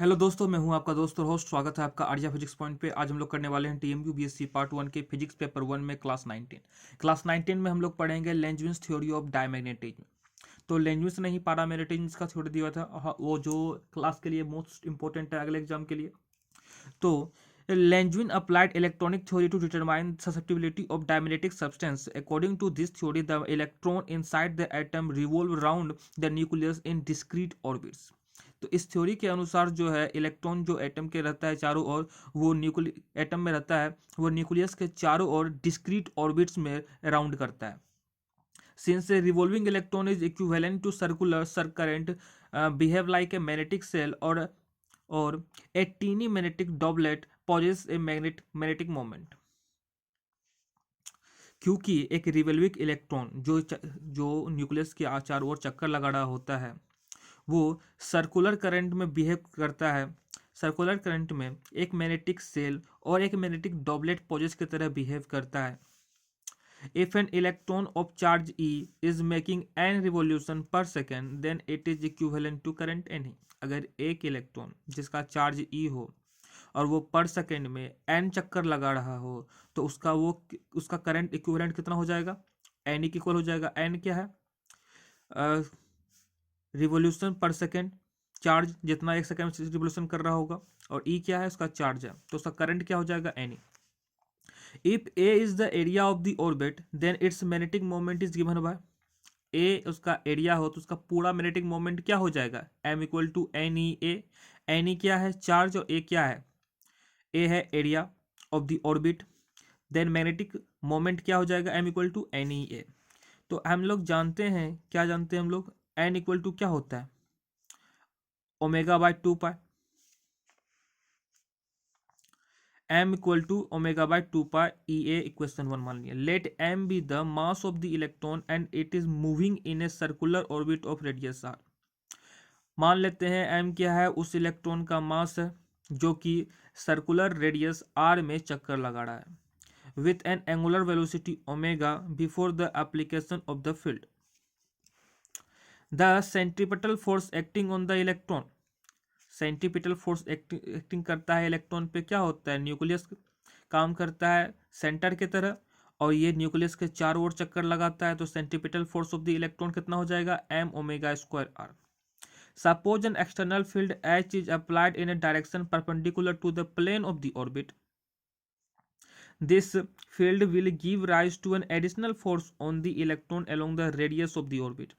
Hello दोस्तों, मैं हूं आपका दोस्त और होस्ट। स्वागत है आपका आर्या फिजिक्स पॉइंट पे। आज हम लोग करने वाले हैं टीएमयू बीएससी पार्ट 1 के फिजिक्स पेपर 1 में क्लास 19 में हम लोग पढ़ेंगे लेंजविन्स थ्योरी ऑफ डायमैग्नेटिज्म। तो लेंजविन्स नहीं, पैरामैग्नेटिज्म का थ्योरी दिया था। वो जो क्लास के लिए मोस्ट इंपॉर्टेंट है अगले एग्जाम के लिए। तो Langevin applied electronic theory to determine susceptibility of diamagnetic substance. According to this theory the electron inside the atom revolve round the nucleus in discrete orbits. तो इस थ्योरी के अनुसार जो है इलेक्ट्रॉन जो एटम के रहता है चारों ओर, वो एटम में रहता है, वो न्यूक्लियस के चारों ओर डिस्क्रीट ऑर्बिट्स में राउंड करता है। Since a revolving electron is equivalent to circular current, behave like a magnetic cell or a teeny magnetic doublet possesses a magnetic moment। क्योंकि एक रिवॉल्विंग इलेक्ट्रॉन जो न्यूक्लियस के चारों ओर चक्कर लगा रहा होता है, वो सर्कुलर करंट में बिहेव करता है। सर्कुलर करंट में एक मैग्नेटिक सेल और एक मैग्नेटिक डॉबलेट पोजेस की तरह बिहेव करता है। If an electron of charge E is making n revolution per second, then it is equivalent to current N। अगर एक इलेक्ट्रॉन जिसका चार्ज E हो और वो पर सेकेंड में n चक्कर लगा रहा हो, तो उसका करंट इक्विवेलेंट कितना हो जाएगा? n इक्वल हो जाएगा। n क्या है? रिवोल्यूशन पर सेकेंड, चार्ज जितना एक सेकेंड में रिवोल्यूशन कर रहा होगा, और E क्या है? उसका चार्ज है, तो उसका करंट क्या हो जाएगा? n। If A is the area of the orbit, then its magnetic moment is given by A उसका एरिया हो तो उसका पूरा मैग्नेटिक मोमेंट क्या हो जाएगा? M equal to n e a. N e क्या है? चार्ज, और ए क्या है? ए है area of the orbit. Then magnetic moment क्या हो जाएगा? M equal to n e a. तो हम लोग जानते हैं, क्या जानते हैं हम लोग? N इक्वल टू क्या होता है? Omega by 2 pi. m equal to omega by 2 pi e a equation 1 मान लिया। Let m be the mass of the electron and it is moving in a circular orbit of radius r। मान लेते हैं m क्या है? उस electron का मास है जो कि सर्कुलर रेडियस r में चक्कर लगा रहा है with an angular velocity omega before the application of the field. The centripetal force acting on the electron. Centripetal force acting करता है इलेक्ट्रॉन पे। क्या होता है? न्यूक्लियस काम करता है सेंटर की तरह, और ये न्यूक्लियस के चारों ओर चक्कर लगाता है। तो centripetal force of the electron कितना हो जाएगा? m omega square r। Suppose an external field h is applied in a direction perpendicular to the plane of the orbit. This field will give rise to an additional force on the electron along the radius of the orbit.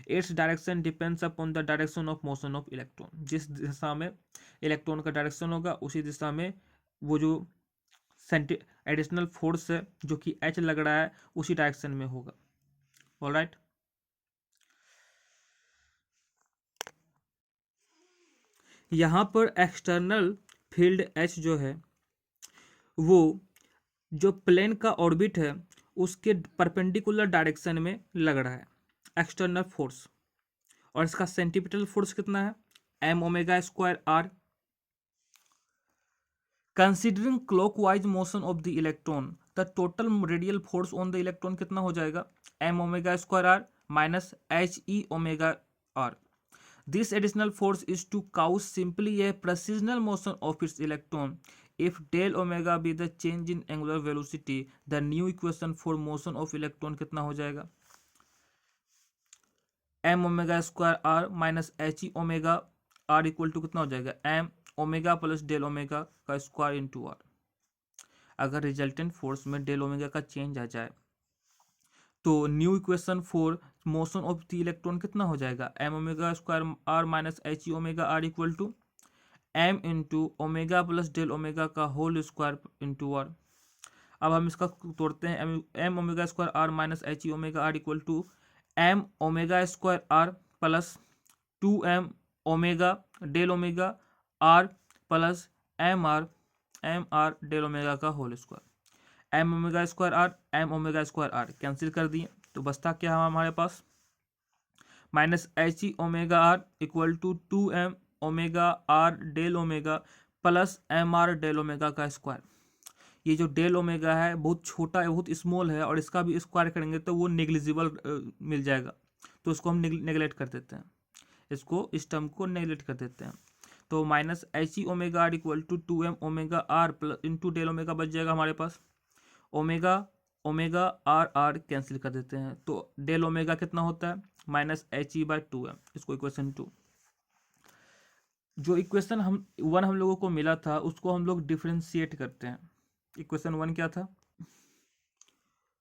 Its direction depends upon the direction of motion of electron। जिस दिशा में electron का direction होगा उसी दिशा में वो जो additional force है जो कि H लग रहा है उसी डायरेक्शन में होगा। ऑलराइट, यहाँ पर एक्सटर्नल फील्ड H जो है वो जो प्लेन का ऑर्बिट है उसके परपेंडिकुलर डायरेक्शन में लग रहा है, एक्सटर्नल फोर्स। और इसका सेंटीपिटल फोर्स कितना है? m omega square r। Considering clockwise motion of the electron, the total radial force on the electron कितना हो जाएगा? m omega square r minus h e omega r। This additional force is to cause simply a precessional motion of its electron. If del omega be the change in angular velocity, the new equation for motion of electron कितना हो जाएगा? m omega square r minus h e omega r equal to कितना हो जाएगा? m omega plus del omega का square into r। अगर resultant force में del omega का चेंज आ जाए तो new equation for motion of the electron कितना हो जाएगा? m omega square r minus h e omega r equal to m into omega plus del omega का होल स्क्वायर इंटू r। अब हम इसका तोड़ते हैं। m omega square r minus h e omega r equal to m omega square r plus 2m omega del omega r plus m r del omega का whole square. m omega square r m omega square r cancel कर दिए, तो बचता क्या है हमारे पास? Minus h e omega r equal to 2m omega r del omega plus m r del omega का स्क्वायर। ये जो डेल ओमेगा है बहुत छोटा है, बहुत स्मॉल है, और इसका भी स्क्वायर करेंगे तो वो नेग्लिजिबल मिल जाएगा, तो इसको हम नेगलेक्ट कर देते हैं, इसको इस टर्म को नेगलेक्ट कर देते हैं। तो minus h e omega r equal to 2m omega r plus into del omega बच जाएगा हमारे पास। Omega omega r r cancel कर देते हैं, तो डेल ओमेगा कितना होता है minus h E by 2m। इसको इक्वेशन 2। जो इक्वेशन हम 1 हम लोगों को मिला था उसको हम लोग डिफ्रेंशिएट करते हैं। इक्वेशन 1 क्या था?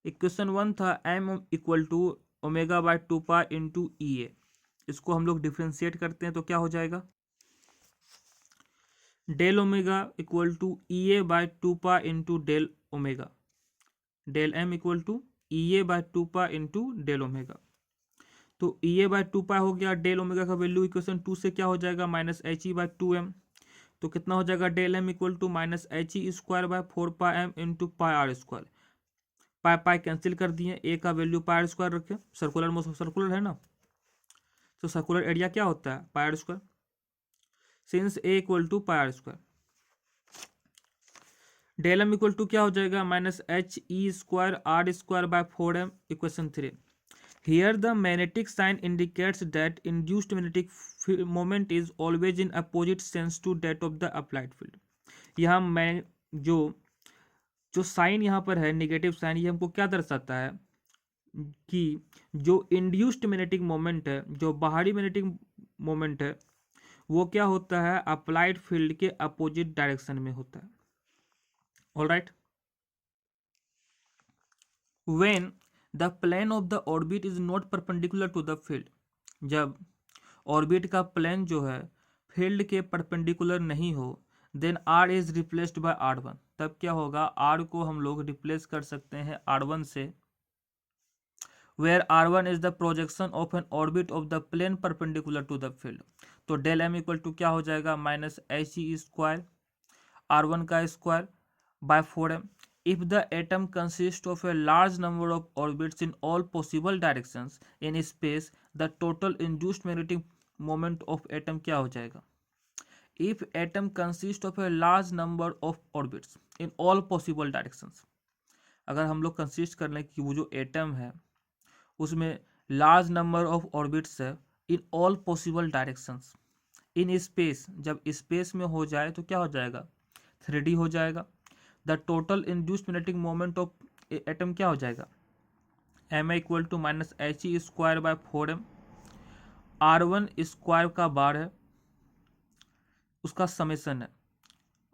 इक्वेशन 1 था m equal to omega by 2 pi into e a. इसको हम लोग डिफ्रेंशिएट करते हैं तो क्या हो जाएगा? Del omega equal to e a by 2 pi into del omega, del m equal to e a by 2 pi into del omega. तो ई ए बाई 2 पाई हो गया, डेल ओमेगा का वैल्यू इक्वेशन 2 से क्या हो जाएगा minus h E by 2m। तो कितना हो जाएगा del m equal to minus h e square by 4 pi m into pi r square. Pi pi cancel कर दिए, ए का वैल्यू पाई आर स्क्वायर रखे, सर्कुलर मोशन सर्कुलर है ना, तो सर्कुलर एरिया क्या होता है pi r square, since a equal to pi r square. Del m equal to क्या हो जाएगा minus h e square r square by 4m। Equation 3। Here the magnetic sign indicates that induced magnetic moment is always in opposite sense to that of the applied field। यहाँ मैं जो sign यहाँ पर है negative sign, ये हमको क्या दर्शाता है कि जो इंड्यूस्ड मैग्नेटिक मोमेंट है, जो बाहरी मैग्नेटिक मोमेंट है, वो क्या होता है अप्लाइड फील्ड के अपोजिट डायरेक्शन में होता है। Alright, when the plane of the orbit is not perpendicular to the field, जब ऑर्बिट का प्लेन जो है फील्ड के परपेंडिकुलर नहीं हो, then r is replaced by R1। तब क्या होगा, आर को हम लोग रिप्लेस कर सकते हैं R1 से, where R1 is the projection of an orbit of the plane perpendicular to the field. तो डेल एम इक्वल टू क्या हो जाएगा minus h e square R1 का square by 4m। If the atom consists of a large number of orbits in all possible directions in space, the total induced magnetic moment of atom क्या हो जाएगा? If atom consists of a large number of orbits in all possible directions, अगर हम लोग consist कर लें कि वो जो एटम है उसमें लार्ज नंबर ऑफ ऑर्बिट्स है in all possible directions in space, जब स्पेस में हो जाए तो क्या हो जाएगा 3D हो जाएगा। The total induced magnetic moment of atom क्या हो जाएगा m equal to minus h e square by 4m। R1 square का बार है, उसका समेसन है।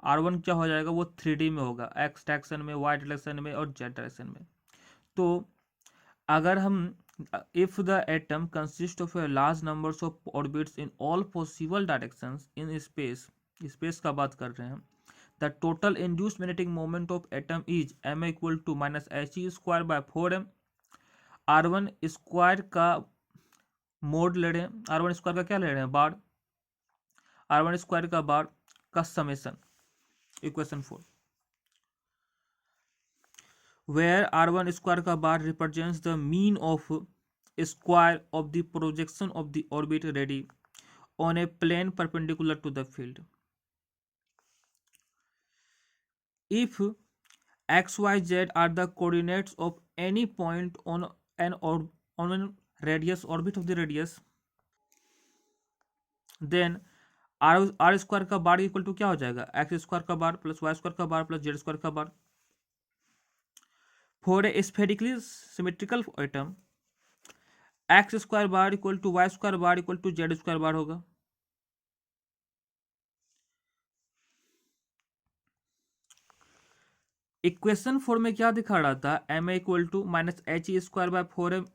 R1 क्या हो जाएगा, वो 3D में होगा, एक्स डायरेक्शन में, वाई डायरेक्शन में और जेड डायरेक्शन में। तो अगर हम if the atom consist of a large numbers of orbits in all possible directions in space, space का बात कर रहे हैं, the total induced magnetic moment of atom is m equal to minus h e square by 4m। R1 square का mode ले रहे हैं, R1 square का क्या ले रहे हैं बार, R1 स्क्वायर का बार का summation. Equation 4, where R1 square का बार represents the mean of square of the projection of the orbit ready on a plane perpendicular to the field। If x, y, z are the coordinates of any point on a radius orbit of the radius, then r square का bar equal to क्या हो जाएगा x square का बार plus y square का बार plus z square का bar. For a spherically symmetrical atom x square bar equal to y square bar equal to z square bar होगा। Equation 4 में क्या दिखा रहा था m equal to minus h e square by 4m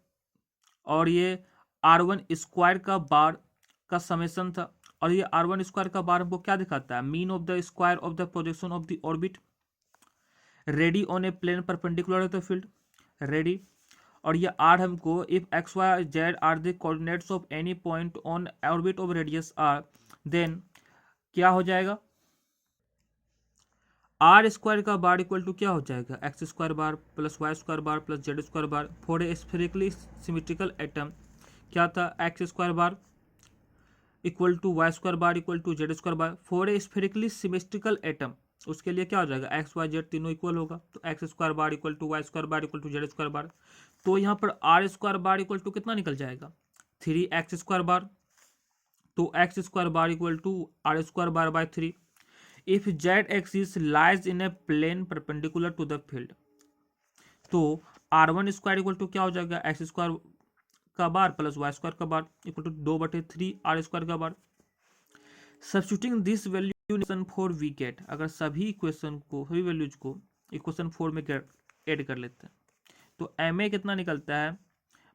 और ये R1 square का बार का समेसन था, और ये R1 स्क्वायर का बार हमको क्या दिखाता है mean of the square of the projection of the orbit radii on a plane perpendicular to the field radii, और ये R हमको if x y z are the coordinates of any point on orbit of radius r, then क्या हो जाएगा are square का bar equal to क्या हो जाएगा x square bar plus y square bar plus z square bar. For a spherically symmetrical atom क्या था x square bar equal to y square bar equal to z square bar. For a spherically symmetrical atom उसके लिए क्या हो जाएगा x y z तीनों equal होगा, तो x square bar equal to y square bar equal to z square bar. तो यहाँ पर r square bar equal to कितना निकल जाएगा 3x स्क्वायर बार, तो x square bar equal to r square bar by 3। If z axis lies in a plane perpendicular to the field, तो r1 square equal to क्या हो जाएगा, x square का बार plus y square का bar equal to 2/3 r square का bar. Substituting this value equation 4 we get, अगर सभी equation को, सभी वैल्यूज को इक्वेशन 4 में ऐड कर लेते हैं तो एम ए कितना निकलता है,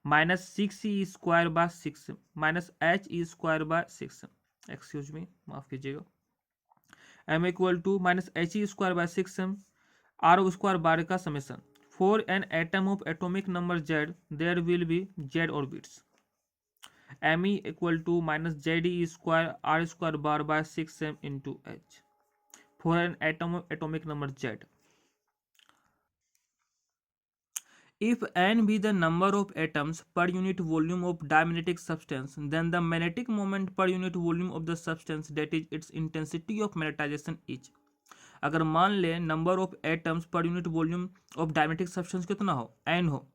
-6e² minus HE² excuse me, माफ कीजिएगा, m equal to -HE² r square bar का summation. For an atom of atomic number z there will be z orbits, m e equal to -ZE² r square bar by 6m into h for an atom of atomic number z. If n be the number of atoms per unit volume of dimagnetic substance, then the magnetic moment per unit volume of the substance, that is its intensity of magnetization is। अगर मान ले number of atoms पर unit volume of diamagnetic substance कितना हो, n हो,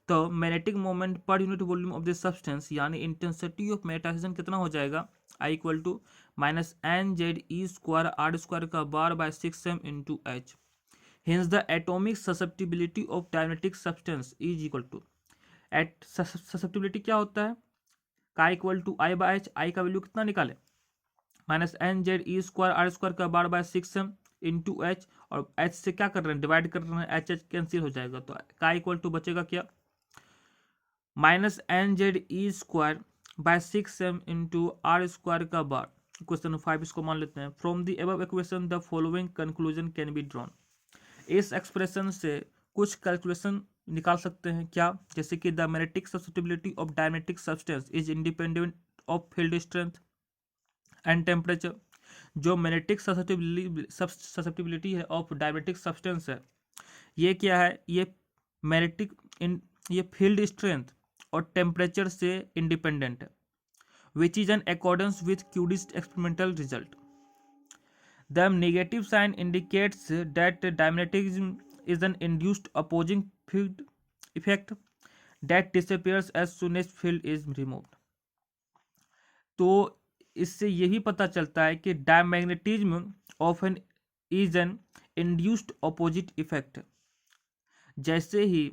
तो magnetic moment पर unit volume of the substance यानी इंटेंसिटी ऑफ मैग्नेटाइजेशन कितना हो जाएगा, I equal to -NZE² r square का bar by 6m into h. Hence the atomic susceptibility of diamagnetic substance is equal to, at susceptibility क्या होता है, का equal to I by h, I का value कितना निकाले, -NZE² आर स्क्वायर का bar by 6m into h, और h से क्या कर रहे हैं, डिवाइड कर रहे हैं, एच एच कैंसिल हो जाएगा, तो का इक्वल टू बचेगा क्या, -NZE² bye 6m into are square का बार। क्वेश्चन 5 इसको मान लेते हैं। From the above equation the following conclusion can be drawn, इस एक्सप्रेशन से कुछ कैलकुलेशन निकाल सकते हैं क्या, जैसे कि the magnetic substitutability of diamagnetic substance is independent of field strength and temperature. जो मैग्नेटिक सब्स्टिट्यूटिबिलिटी है ऑफ डायमेटिक सब्सटेंस है, ये क्या है, ये मैग्नेटिक ये फील्ड स्ट्रेंथ और टेम्परेचर से इंडिपेंडेंट है, which is in accordance with Curie's experimental result. The negative sign indicates that dimagnetism is an induced opposing field effect that disappears as soon as field is removed। तो इससे यही पता चलता है कि diamagnetism often is an induced opposite effect. जैसे ही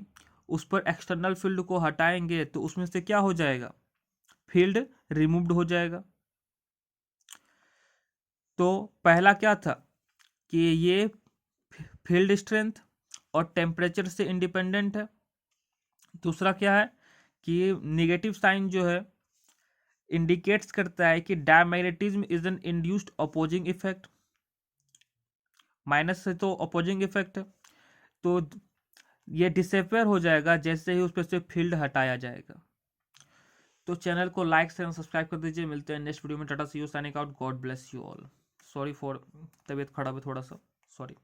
उस पर एक्सटर्नल फील्ड को हटाएंगे तो उसमें से क्या हो जाएगा, फील्ड रिमूव्ड हो जाएगा। तो पहला क्या था कि ये फील्ड स्ट्रेंथ और टेम्परेचर से इंडिपेंडेंट है। दूसरा क्या है कि नेगेटिव साइन जो है इंडिकेट्स करता है कि diamagnetism is an induced opposing effect, minus से तो अपोजिंग इफेक्ट है, तो ये डिसअपियर हो जाएगा जैसे ही उस पर से फील्ड हटाया जाएगा। तो चैनल को लाइक शेयर सब्सक्राइब कर दीजिए। मिलते हैं नेक्स्ट वीडियो में। Tata see you, signing out, God bless you all. Sorry for तबीयत खराब है थोड़ा सा, सॉरी।